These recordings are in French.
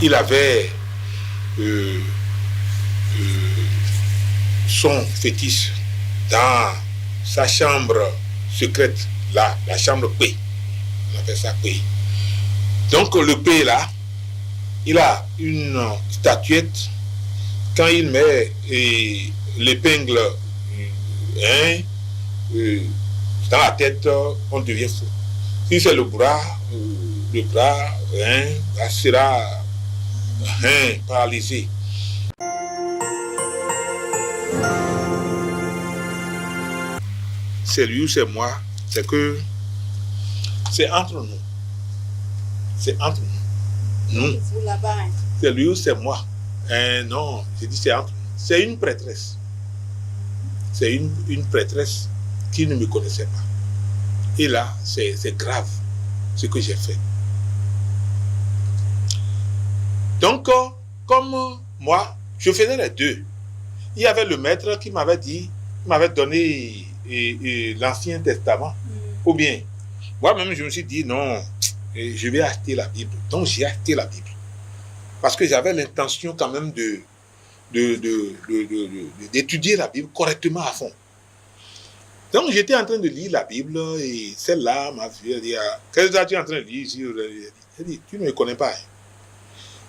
il avait son fétiche dans sa chambre secrète, là, la chambre P. On appelle ça P. Donc le P là, il a une statuette. Quand il met l'épingle dans la tête, on devient fou. Si c'est le bras sera paralysé. C'est lui ou c'est moi, c'est que c'est entre nous. C'est entre nous. Vous là-bas. Hein. C'est lui ou c'est moi. Non, j'ai dit c'est entre nous. C'est une prêtresse. C'est une prêtresse qui ne me connaissait pas. Et là, c'est grave ce que j'ai fait. Donc, comme moi, je faisais les deux. Il y avait le maître qui m'avait dit, m'avait donné l'Ancien Testament. Ou bien, moi-même, je me suis dit, non, je vais acheter la Bible. Donc, j'ai acheté la Bible. Parce que j'avais l'intention quand même d'étudier la Bible correctement à fond. Donc, j'étais en train de lire la Bible et celle-là m'a vu, elle dit, qu'est-ce que tu es en train de lire ici? Elle dit, tu ne me connais pas. Hein.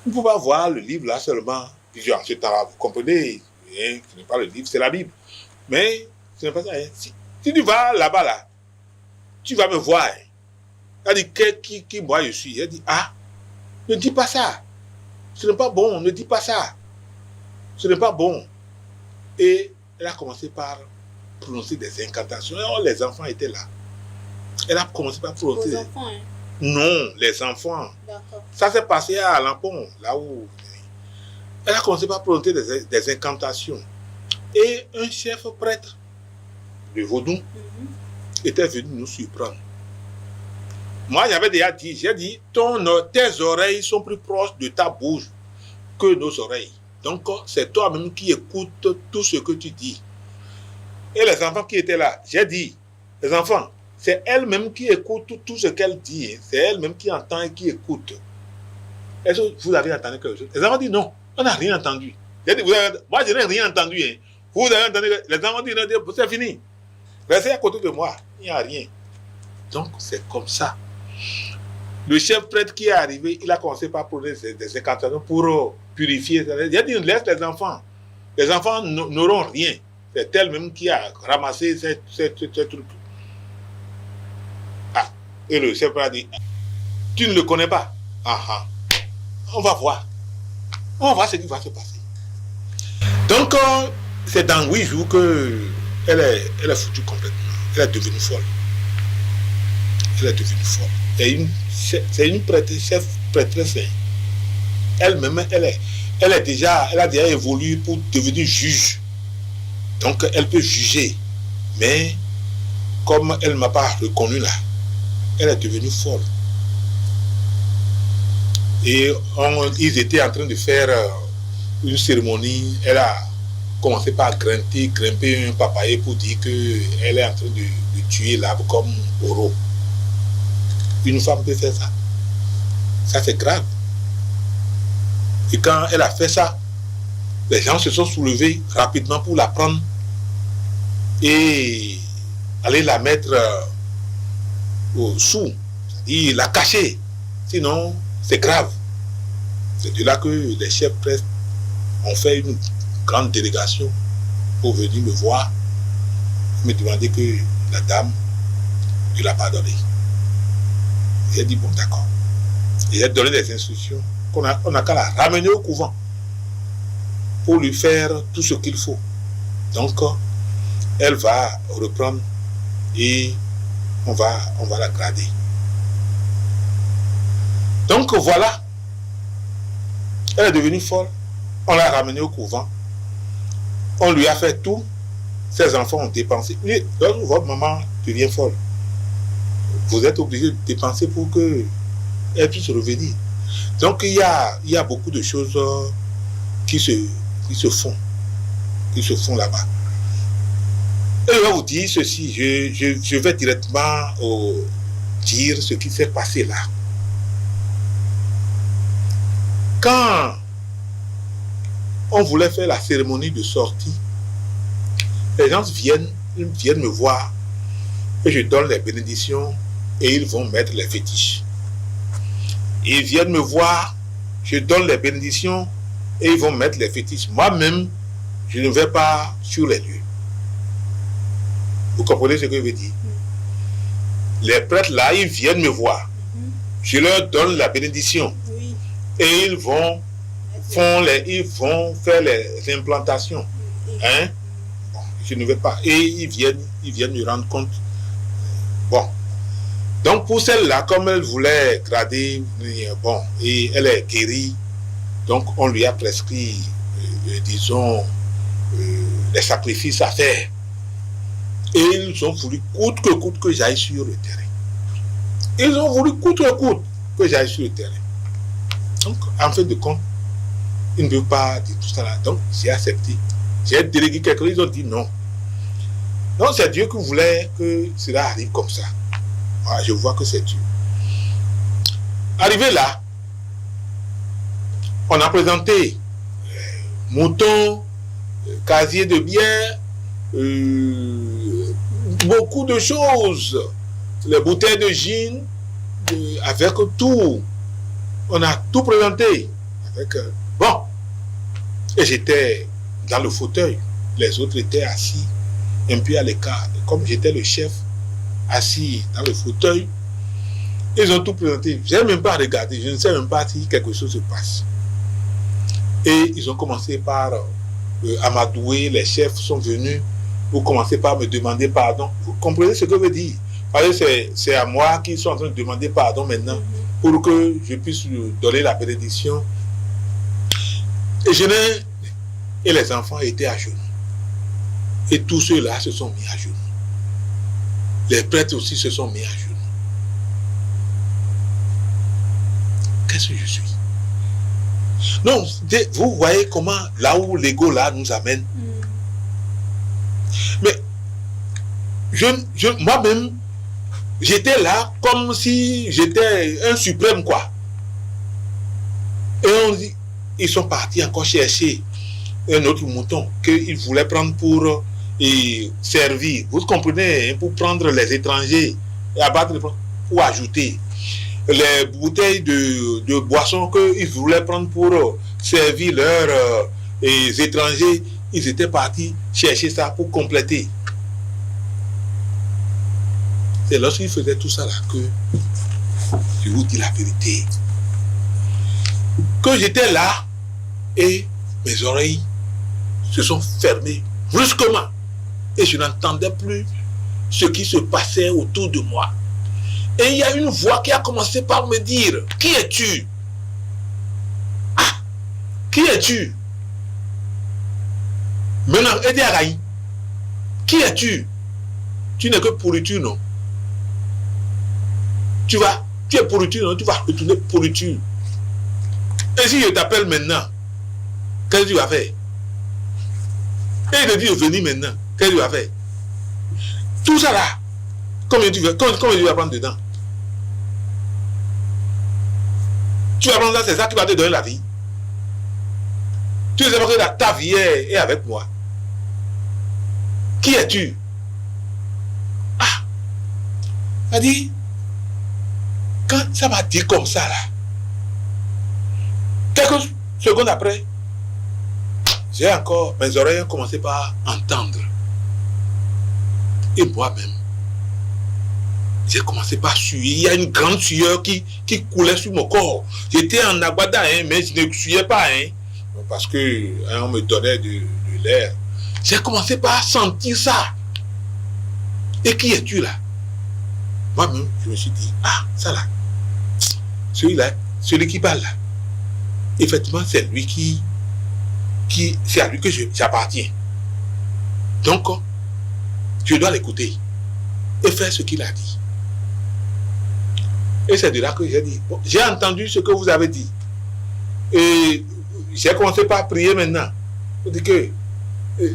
Vous ne pouvez pas voir le livre là seulement. Puis, en ce temps-là, vous comprenez, hein, ce n'est pas le livre, c'est la Bible. Mais, ce n'est pas ça. Hein. Si tu vas là-bas, là, tu vas me voir. Hein. Elle dit, qui moi je suis? Elle dit, ne dis pas ça. Ce n'est pas bon, ne dis pas ça. Ce n'est pas bon. Et elle a commencé par prononcer des incantations. Et les enfants étaient là. Elle a commencé par prononcer. Les enfants, hein? Non, les enfants. D'accord. Ça s'est passé à Lampon, là où. Elle a commencé par prononcer des incantations. Et un chef prêtre de Vaudou était venu nous surprendre. Moi, j'avais déjà dit, j'ai dit, tes oreilles sont plus proches de ta bouche que nos oreilles. Donc, c'est toi-même qui écoutes tout ce que tu dis. Et les enfants qui étaient là, j'ai dit, les enfants, c'est elle-même qui écoute tout ce qu'elle dit. C'est elle-même qui entend et qui écoute. Est-ce que vous avez entendu quelque chose? Les enfants disent non, on n'a rien entendu. J'ai dit, moi, je n'ai rien entendu. Hein. Vous avez entendu? Les enfants disent, c'est fini. Restez à côté de moi, il n'y a rien. Donc, c'est comme ça. Le chef prêtre qui est arrivé, il a commencé par prononcer des incantations pour purifier. Il a dit, laisse les enfants. Les enfants n'auront rien. C'est elle-même qui a ramassé ces trucs. Et le chef prêtre a dit, tu ne le connais pas? On va voir. On va voir ce qui va se passer. Donc, c'est dans 8 jours qu'elle est foutue complètement. Elle est devenue folle. Elle est devenue folle. C'est une prêtresse. Elle-même, elle a déjà évolué pour devenir juge. Donc, elle peut juger. Mais, comme elle ne m'a pas reconnu là, elle est devenue folle. Et ils étaient en train de faire une cérémonie. Elle a commencé par grimper un papayer pour dire qu'elle est en train de tuer l'arbre comme Oro. Une femme peut faire ça. Ça, c'est grave. Et quand elle a fait ça, les gens se sont soulevés rapidement pour la prendre et aller la mettre sous. C'est-à-dire la cacher. Sinon, c'est grave. C'est de là que les chefs prêtres ont fait une grande délégation pour venir me voir, me demander que la dame, je l'a pardonné. J'ai dit, bon, d'accord. Et j'ai donné des instructions qu'on a qu'à la ramener au couvent pour lui faire tout ce qu'il faut. Donc, elle va reprendre et on va la grader. Donc, voilà. Elle est devenue folle. On l'a ramenée au couvent. On lui a fait tout. Ses enfants ont dépensé. Lorsque votre maman devient folle, vous êtes obligé de dépenser pour qu'elle puisse revenir. Donc, il y a beaucoup de choses qui se font là-bas. Et je vais vous dire ceci, je vais directement dire ce qui s'est passé là. Quand on voulait faire la cérémonie de sortie, les gens viennent me voir et je donne les bénédictions et ils vont mettre les fétiches. Ils viennent me voir, je donne les bénédictions et ils vont mettre les fétiches. Moi-même, je ne vais pas sur les lieux. Vous comprenez ce que je veux dire? Les prêtres là, ils viennent me voir. Je leur donne la bénédiction. Et ils vont faire les implantations. Hein? Bon, je ne vais pas. Et ils viennent me rendre compte. Bon. Donc pour celle-là, comme elle voulait grader, bon, et elle est guérie, donc on lui a prescrit, disons, les sacrifices à faire. Et ils ont voulu coûte que j'aille sur le terrain. Ils ont voulu coûte que coûte que j'aille sur le terrain. Donc, en fin de compte, ils ne veulent pas dire tout ça là. Donc, j'ai accepté. J'ai délégué quelqu'un, ils ont dit non. Donc, c'est Dieu qui voulait que cela arrive comme ça. Voilà, je vois que c'est Dieu. Arrivé là, on a présenté moutons, casier de bière, beaucoup de choses, les bouteilles de gin, avec tout. On a tout présenté. Avec, bon, et j'étais dans le fauteuil. Les autres étaient assis un peu à l'écart. Comme j'étais le chef, assis dans le fauteuil, ils ont tout présenté. Je n'ai même pas regardé. Je ne sais même pas si quelque chose se passe. Et ils ont commencé par amadouer. Les chefs sont venus pour commencer par me demander pardon. Vous comprenez ce que je veux dire? Parce que c'est à moi qu'ils sont en train de demander pardon maintenant pour que je puisse lui donner la bénédiction. Et les enfants étaient à genoux. Et tous ceux-là se sont mis à genoux. Les prêtres aussi se sont mis à genoux. Qu'est-ce que je suis? Non, vous voyez comment, là où l'ego là nous amène. Mais moi-même, j'étais là comme si j'étais un suprême, quoi. Et ils sont partis encore chercher un autre mouton qu'ils voulaient prendre pour servir. Vous comprenez, pour prendre les étrangers et abattre pour ajouter les bouteilles de boissons qu'ils voulaient prendre pour servir leurs étrangers. Ils étaient partis chercher ça pour compléter. C'est lorsqu'ils faisaient tout ça là que je vous dis la vérité. Que j'étais là et mes oreilles se sont fermées brusquement et je n'entendais plus ce qui se passait autour de moi. Et il y a une voix qui a commencé par me dire: qui es-tu? Ah, qui es-tu? Maintenant, Edi Araï, qui es-tu? Tu n'es que pourriture, non? Tu es pourriture, non? Tu vas retourner pourriture. Et si je t'appelle maintenant, qu'est-ce que tu vas faire? Et il te dit de venir maintenant, qu'est-ce que tu vas faire? Tout ça là, combien tu vas prendre dedans? Tu vas prendre ça, c'est ça qui va te donner la vie. Tu sais pas que ta vie est avec moi. Qui es-tu? Ah! Elle dit, quand ça m'a dit comme ça là, quelques secondes après, mes oreilles ont commencé par entendre. Et moi-même, j'ai commencé par suer. Il y a une grande sueur qui coulait sur mon corps. J'étais en agbada, mais je ne suais pas, parce que on me donnait de l'air. J'ai commencé par sentir ça. Et qui es-tu là? Moi-même, je me suis dit, ah, ça là, celui qui parle là, effectivement, c'est lui c'est à lui que j'appartiens. Donc, je dois l'écouter et faire ce qu'il a dit. Et c'est de là que j'ai dit, bon, j'ai entendu ce que vous avez dit. Et j'ai commencé par prier maintenant. Je dis que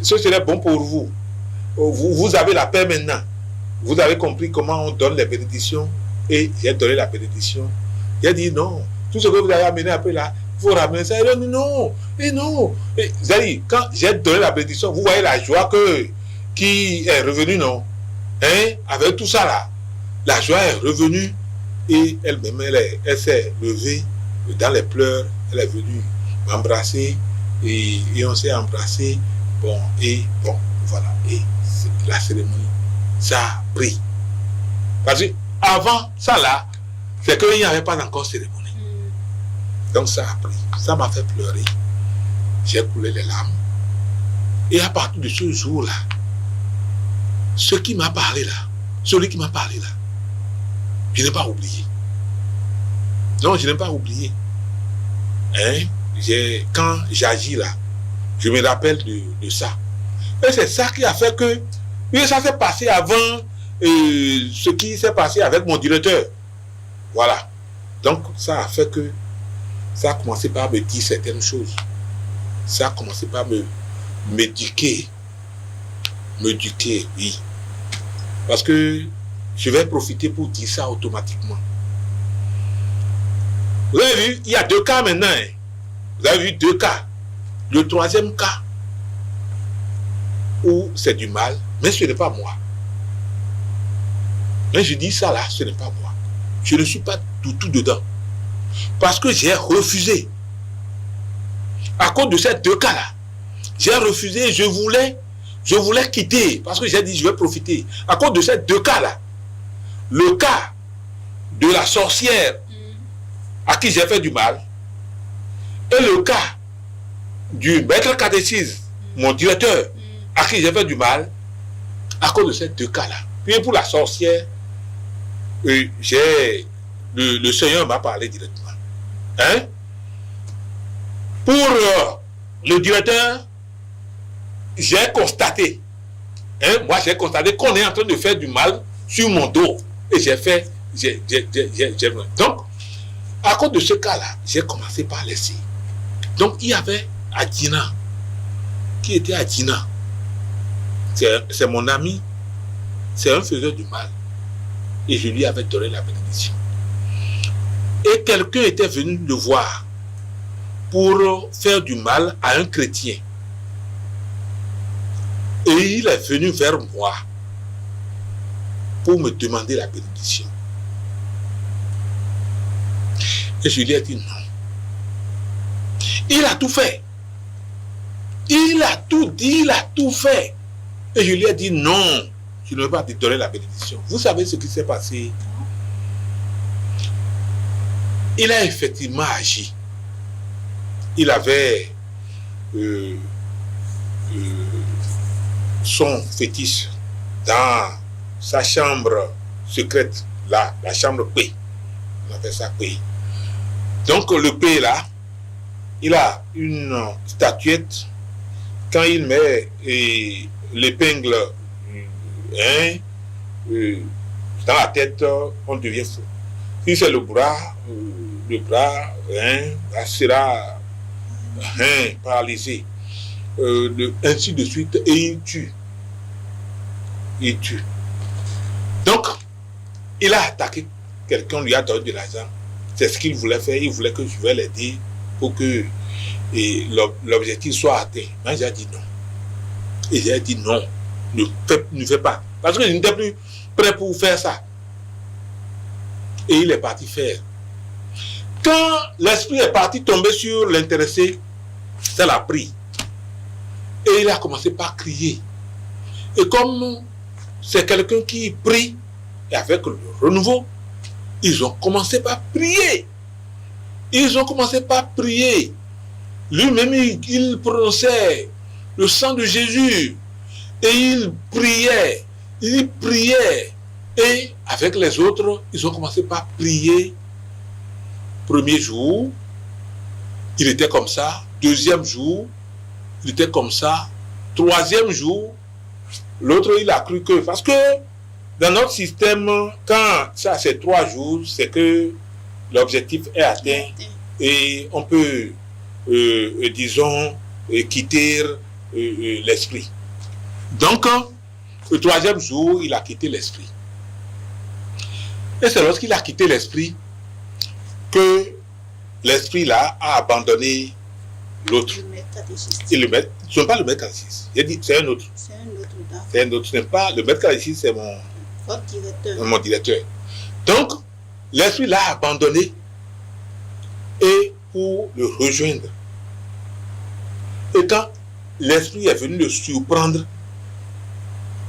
ce serait bon pour vous. Vous avez la paix maintenant. Vous avez compris comment on donne les bénédictions. Et j'ai donné la bénédiction. J'ai dit non, tout ce que vous avez amené après là, il faut ramener ça. Il dit non, et non. Et, quand j'ai donné la bénédiction, vous voyez la joie qui est revenue, non? Hein? Avec tout ça là, la joie est revenue et elle-même, elle s'est levée dans les pleurs, elle est venue m'embrasser et on s'est embrassé. Bon, voilà. Et la cérémonie, ça a pris. Parce que avant ça là, c'est qu'il n'y avait pas encore cérémonie. Donc ça a pris. Ça m'a fait pleurer. J'ai coulé les larmes. Et à partir de ce jour-là, celui qui m'a parlé là, je n'ai pas oublié. Non, je n'ai pas oublié. Hein? Quand j'agis là, je me rappelle de ça. Et c'est ça qui a fait que ça s'est passé avant ce qui s'est passé avec mon directeur. Voilà. Donc, ça a fait que ça a commencé par me dire certaines choses. Ça a commencé par m'éduquer. M'éduquer, oui. Parce que je vais profiter pour dire ça automatiquement. Vous avez vu, il y a 2 cas maintenant. Hein. Vous avez vu 2 cas. Le 3e cas, où c'est du mal, mais ce n'est pas moi. Mais je dis ça là, ce n'est pas moi. Je ne suis pas tout dedans. Parce que j'ai refusé. À cause de ces 2 cas-là, j'ai refusé, je voulais quitter. Parce que j'ai dit, je vais profiter. À cause de ces 2 cas-là, le cas de la sorcière à qui j'ai fait du mal, et le cas du maître catéchisme, mon directeur, à qui j'ai fait du mal, à cause de ces 2 cas-là. Puis pour la sorcière, le Seigneur m'a parlé directement. Hein? Pour le directeur, j'ai constaté, moi j'ai constaté qu'on est en train de faire du mal sur mon dos. Et donc, à cause de ce cas-là, j'ai commencé par laisser. Donc, il y avait Adina, qui était Adina. C'est mon ami, c'est un faiseur du mal. Et je lui avais donné la bénédiction. Et quelqu'un était venu le voir pour faire du mal à un chrétien. Et il est venu vers moi pour me demander la bénédiction. Et je lui ai dit non. Il a tout fait. Il a tout dit, il a tout fait. Et je lui ai dit non, je ne vais pas te donner la bénédiction. Vous savez ce qui s'est passé? Il a effectivement agi. Il avait son fétiche dans sa chambre secrète, là, la chambre P. On appelle ça P. Donc le P là, il a une statuette. Quand il met l'épingle dans la tête, on devient fou. Si c'est le bras sera paralysé. Ainsi de suite, et il tue. Il tue. Donc, il a attaqué quelqu'un, lui a donné de l'argent. C'est ce qu'il voulait faire. Il voulait que je vais l'aider pour que l'objectif soit atteint. Moi, j'ai dit non. Et j'ai dit non, ne fais pas. Parce que je n'étais plus prêt pour faire ça. Et il est parti faire. Quand l'esprit est parti tomber sur l'intéressé, ça l'a pris. Et il a commencé par crier. Et comme c'est quelqu'un qui prie, et avec le renouveau, ils ont commencé par prier. Ils ont commencé par prier. Lui-même, il prononçait le sang de Jésus. Et il priait. Il priait. Et avec les autres, ils ont commencé par prier. Premier jour, il était comme ça. Deuxième jour, il était comme ça. Troisième jour, l'autre, il a cru que... Parce que dans notre système, quand ça c'est 3 jours, c'est que l'objectif est atteint et on peut, disons, quitter l'esprit. Donc, le 3e jour, il a quitté l'esprit. Et c'est lorsqu'il a quitté l'esprit que l'esprit là a abandonné l'autre. Le maître catéchiste. Et le maître, ce n'est pas le maître catéchiste. J'ai dit, c'est un autre. C'est un autre, d'accord. C'est un autre. Ce n'est pas le maître catéchiste, c'est Votre directeur. mon directeur. Donc, l'esprit l'a abandonné et pour le rejoindre. Et quand l'esprit est venu le surprendre,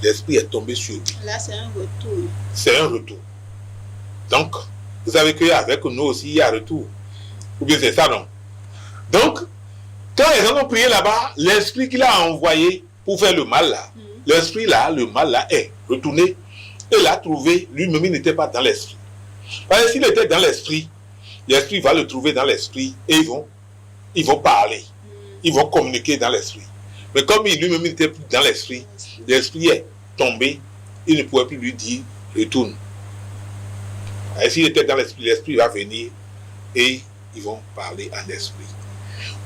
l'esprit est tombé sur lui. Là, c'est un retour. C'est un retour. Donc, vous savez qu'avec nous aussi, il y a retour. Ou bien c'est ça, non? Donc, quand les gens ont prié là-bas, l'esprit qu'il a envoyé pour faire le mal là, l'esprit là, le mal là est retourné et l'a trouvé, lui-même il n'était pas dans l'esprit. Parce que s'il était dans l'esprit, l'esprit va le trouver dans l'esprit et ils vont parler, ils vont communiquer dans l'esprit. Mais comme lui-même n'était plus dans l'esprit, l'esprit est tombé, il ne pouvait plus lui dire retourne. Et s'il était dans l'esprit, l'esprit va venir et ils vont parler en esprit.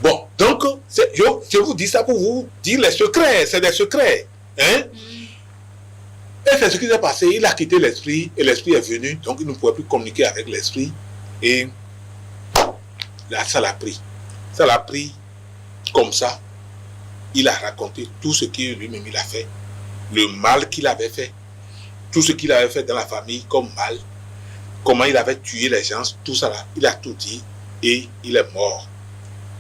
Bon, donc, je vous dis ça pour vous dire les secrets, c'est des secrets. Hein? Et c'est ce qui s'est passé, il a quitté l'esprit et l'esprit est venu, donc il ne pouvait plus communiquer avec l'esprit. Et là, ça l'a pris. Ça l'a pris comme ça. Il a raconté tout ce qu'il lui-même il a fait, le mal qu'il avait fait, tout ce qu'il avait fait dans la famille comme mal, comment il avait tué les gens, tout ça là, il a tout dit et il est mort.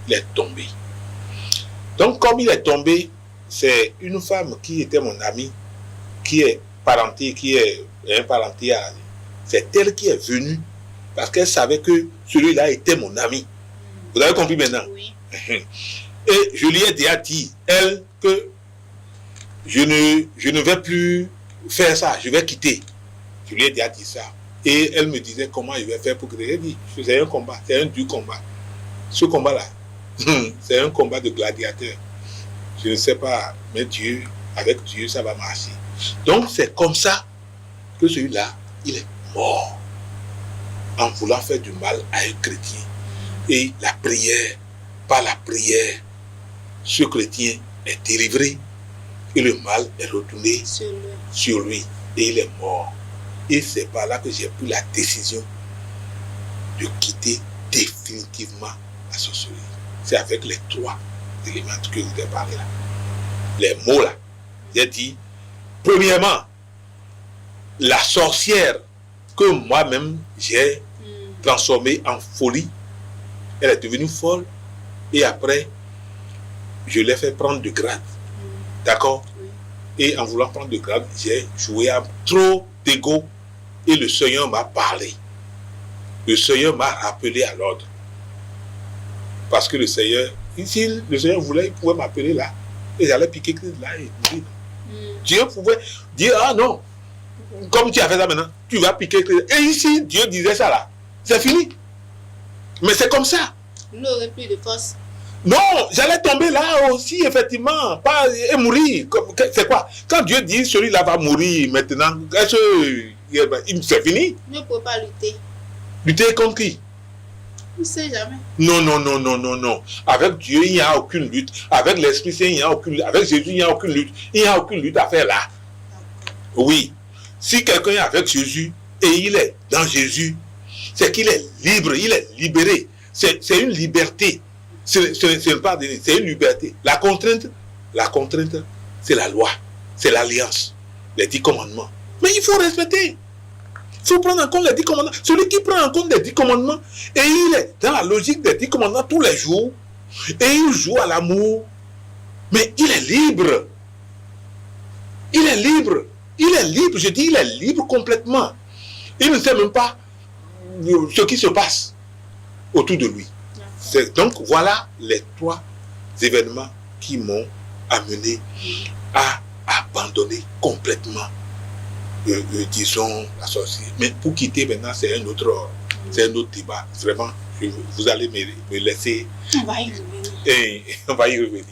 Il est tombé. Donc, comme il est tombé, c'est une femme qui était mon amie, qui est parentée, qui est parentée à... C'est elle qui est venue parce qu'elle savait que celui-là était mon ami. Vous avez compris maintenant? Oui. Et je lui ai déjà dit, elle, que je ne vais plus faire ça, je vais quitter. Je lui ai déjà dit ça. Et elle me disait comment je vais faire pour quitter. Elle dit, c'est un combat, c'est un dur combat. Ce combat-là, c'est un combat de gladiateur. Je ne sais pas, mais Dieu, avec Dieu, ça va marcher. Donc, c'est comme ça que celui-là, il est mort en voulant faire du mal à un chrétien. Et la prière, par la prière, ce chrétien est délivré et le mal est retourné sur lui et il est mort. Et c'est par là que j'ai pris la décision de quitter définitivement la sorcellerie. C'est avec les 3 éléments que je vous ai parlé là. Les mots là. J'ai dit, premièrement, la sorcière que moi-même j'ai transformée en folie, elle est devenue folle et après, je l'ai fait prendre de grade. D'accord? Et en voulant prendre de grade, j'ai joué à trop d'ego et le Seigneur m'a parlé. Le Seigneur m'a rappelé à l'ordre. Parce que le Seigneur, si le Seigneur voulait, il pouvait m'appeler là. Et j'allais piquer là et mourir. Dieu pouvait dire, ah non, comme tu as fait ça maintenant, tu vas piquer. Et ici, Dieu disait ça là. C'est fini. Mais c'est comme ça. Il n'aurait plus de force. Non, j'allais tomber là aussi, effectivement, pas, et mourir. C'est quoi? Quand Dieu dit celui-là va mourir maintenant, est-ce que c'est fini? Il ne peut pas lutter. Lutter contre qui? On ne sait jamais. Non, non, non, non, non, non. Avec Dieu, il n'y a aucune lutte. Avec l'Esprit Saint, il n'y a aucune lutte. Avec Jésus, il n'y a aucune lutte. Il n'y a aucune lutte à faire là. Oui. Si quelqu'un est avec Jésus et il est dans Jésus, c'est qu'il est libre, il est libéré. C'est une liberté. C'est une liberté. La contrainte, c'est la loi, c'est l'alliance, les 10 commandements. Mais il faut respecter. Il faut prendre en compte les 10 commandements. Celui qui prend en compte les 10 commandements, et il est dans la logique des 10 commandements tous les jours, et il joue à l'amour, mais il est libre. Il est libre. Il est libre, je dis, il est libre complètement. Il ne sait même pas ce qui se passe autour de lui. Donc voilà les 3 événements qui m'ont amené à abandonner complètement, disons, la sorcellerie. Mais pour quitter maintenant, c'est un autre débat. Vraiment, vous allez me laisser. On va y revenir. Et on va y revenir.